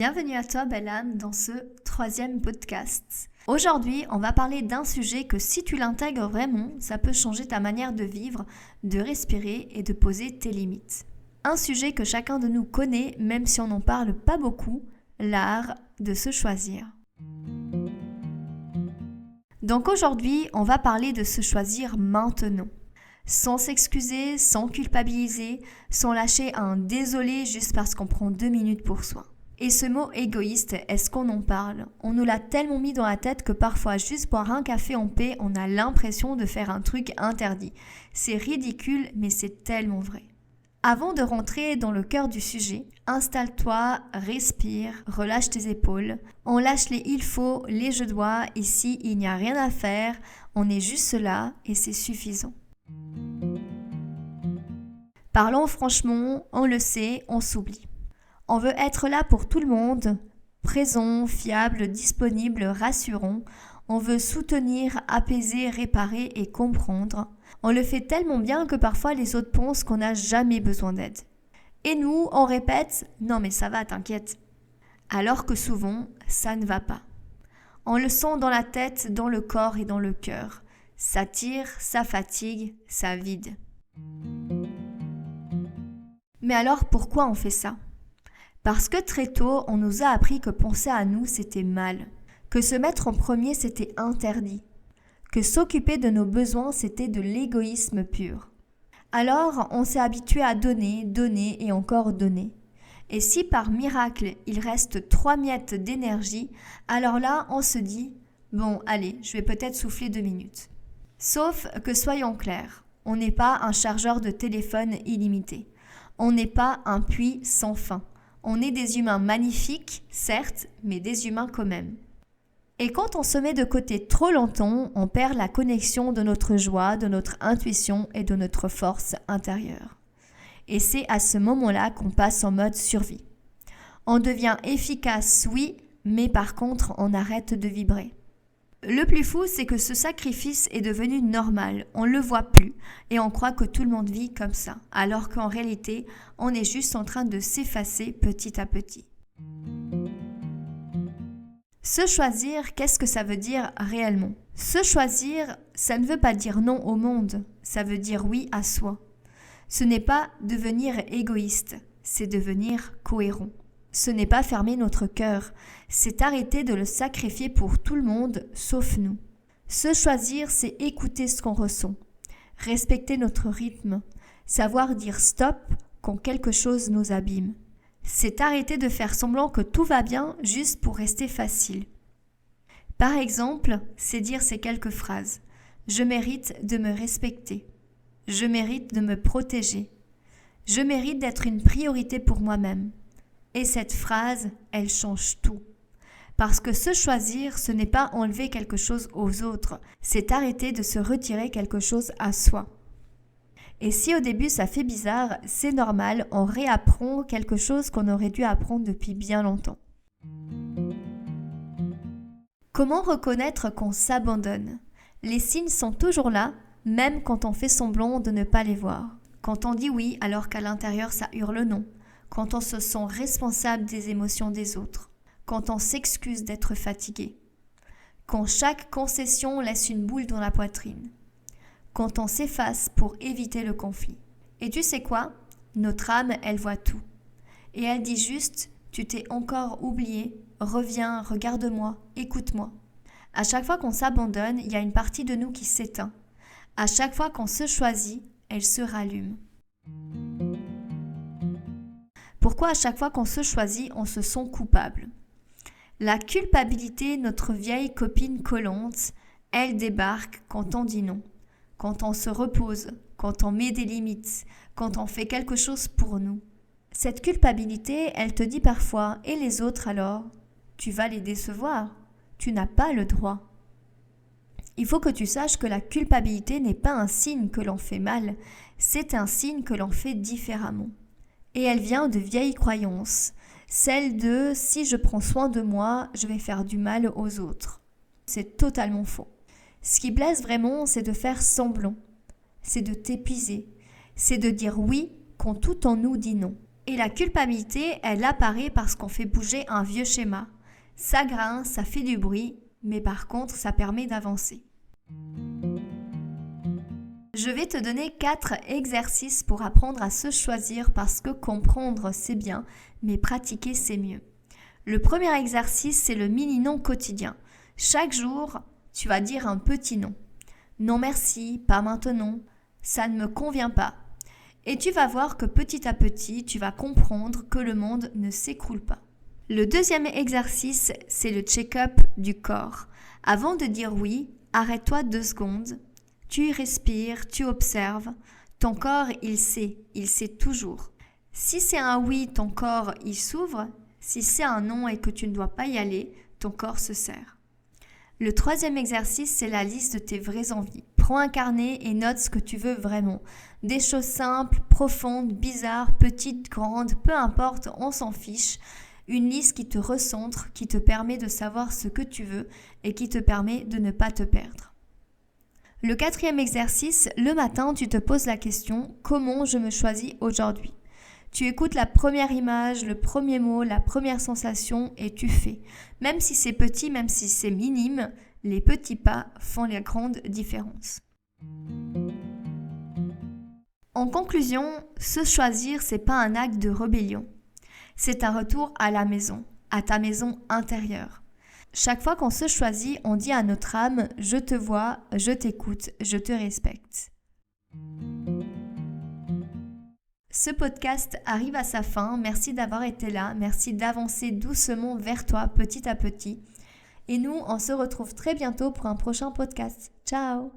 Bienvenue à toi, belle âme, dans ce 3e podcast. Aujourd'hui, on va parler d'un sujet que si tu l'intègres vraiment, ça peut changer ta manière de vivre, de respirer et de poser tes limites. Un sujet que chacun de nous connaît, même si on n'en parle pas beaucoup, l'art de se choisir. Donc aujourd'hui, on va parler de se choisir maintenant. Sans s'excuser, sans culpabiliser, sans lâcher un désolé juste parce qu'on prend 2 minutes pour soi. Et ce mot égoïste, est-ce qu'on en parle ? On nous l'a tellement mis dans la tête que parfois, juste boire un café en paix, on a l'impression de faire un truc interdit. C'est ridicule, mais c'est tellement vrai. Avant de rentrer dans le cœur du sujet, installe-toi, respire, relâche tes épaules. On lâche les il faut, les je dois, ici il n'y a rien à faire, on est juste là et c'est suffisant. Parlons franchement, on le sait, on s'oublie. On veut être là pour tout le monde, présent, fiable, disponible, rassurant. On veut soutenir, apaiser, réparer et comprendre. On le fait tellement bien que parfois les autres pensent qu'on n'a jamais besoin d'aide. Et nous, on répète « Non mais ça va, t'inquiète ». Alors que souvent, ça ne va pas. On le sent dans la tête, dans le corps et dans le cœur. Ça tire, ça fatigue, ça vide. Mais alors pourquoi on fait ça ? Parce que très tôt, on nous a appris que penser à nous, c'était mal. Que se mettre en premier, c'était interdit. Que s'occuper de nos besoins, c'était de l'égoïsme pur. Alors, on s'est habitué à donner, donner et encore donner. Et si par miracle, il reste 3 miettes d'énergie, alors là, on se dit « Bon, allez, je vais peut-être souffler 2 minutes. » Sauf que soyons clairs, on n'est pas un chargeur de téléphone illimité. On n'est pas un puits sans fin. On est des humains magnifiques, certes, mais des humains quand même. Et quand on se met de côté trop longtemps, on perd la connexion de notre joie, de notre intuition et de notre force intérieure. Et c'est à ce moment-là qu'on passe en mode survie. On devient efficace, oui, mais par contre, on arrête de vibrer. Le plus fou, c'est que ce sacrifice est devenu normal, on ne le voit plus et on croit que tout le monde vit comme ça, alors qu'en réalité, on est juste en train de s'effacer petit à petit. Se choisir, qu'est-ce que ça veut dire réellement ? Se choisir, ça ne veut pas dire non au monde, ça veut dire oui à soi. Ce n'est pas devenir égoïste, c'est devenir cohérent. Ce n'est pas fermer notre cœur, c'est arrêter de le sacrifier pour tout le monde, sauf nous. Se choisir, c'est écouter ce qu'on ressent, respecter notre rythme, savoir dire stop quand quelque chose nous abîme. C'est arrêter de faire semblant que tout va bien juste pour rester facile. Par exemple, c'est dire ces quelques phrases. Je mérite de me respecter. Je mérite de me protéger. Je mérite d'être une priorité pour moi-même. Et cette phrase, elle change tout. Parce que se choisir, ce n'est pas enlever quelque chose aux autres, c'est arrêter de se retirer quelque chose à soi. Et si au début ça fait bizarre, c'est normal, on réapprend quelque chose qu'on aurait dû apprendre depuis bien longtemps. Comment reconnaître qu'on s'abandonne ? Les signes sont toujours là, même quand on fait semblant de ne pas les voir. Quand on dit oui alors qu'à l'intérieur ça hurle non. Quand on se sent responsable des émotions des autres, quand on s'excuse d'être fatigué, quand chaque concession laisse une boule dans la poitrine, quand on s'efface pour éviter le conflit. Et tu sais quoi ? Notre âme, elle voit tout. Et elle dit juste, tu t'es encore oublié, reviens, regarde-moi, écoute-moi. À chaque fois qu'on s'abandonne, il y a une partie de nous qui s'éteint. À chaque fois qu'on se choisit, elle se rallume. Pourquoi à chaque fois qu'on se choisit, on se sent coupable ? La culpabilité, notre vieille copine collante, elle débarque quand on dit non, quand on se repose, quand on met des limites, quand on fait quelque chose pour nous. Cette culpabilité, elle te dit parfois « Et les autres alors ? Tu vas les décevoir, tu n'as pas le droit. » Il faut que tu saches que la culpabilité n'est pas un signe que l'on fait mal, c'est un signe que l'on fait différemment. Et elle vient de vieilles croyances, celle de « si je prends soin de moi, je vais faire du mal aux autres ». C'est totalement faux. Ce qui blesse vraiment, c'est de faire semblant, c'est de t'épuiser, c'est de dire oui quand tout en nous dit non. Et la culpabilité, elle apparaît parce qu'on fait bouger un vieux schéma. Ça grince, ça fait du bruit, mais par contre, ça permet d'avancer. Je vais te donner 4 exercices pour apprendre à se choisir parce que comprendre, c'est bien, mais pratiquer, c'est mieux. Le premier exercice, c'est le mini-non quotidien. Chaque jour, tu vas dire un petit non. Non merci, pas maintenant, ça ne me convient pas. Et tu vas voir que petit à petit, tu vas comprendre que le monde ne s'écroule pas. Le deuxième exercice, c'est le check-up du corps. Avant de dire oui, arrête-toi 2 secondes. Tu respires, tu observes. Ton corps, il sait toujours. Si c'est un oui, ton corps, il s'ouvre. Si c'est un non et que tu ne dois pas y aller, ton corps se serre. Le troisième exercice, c'est la liste de tes vraies envies. Prends un carnet et note ce que tu veux vraiment. Des choses simples, profondes, bizarres, petites, grandes, peu importe, on s'en fiche. Une liste qui te recentre, qui te permet de savoir ce que tu veux et qui te permet de ne pas te perdre. Le quatrième exercice, le matin, tu te poses la question « Comment je me choisis aujourd'hui ?» Tu écoutes la première image, le premier mot, la première sensation et tu fais. Même si c'est petit, même si c'est minime, les petits pas font la grande différence. En conclusion, se choisir, c'est pas un acte de rébellion. C'est un retour à la maison, à ta maison intérieure. Chaque fois qu'on se choisit, on dit à notre âme « Je te vois, je t'écoute, je te respecte ». Ce podcast arrive à sa fin. Merci d'avoir été là. Merci d'avancer doucement vers toi petit à petit. Et nous, on se retrouve très bientôt pour un prochain podcast. Ciao!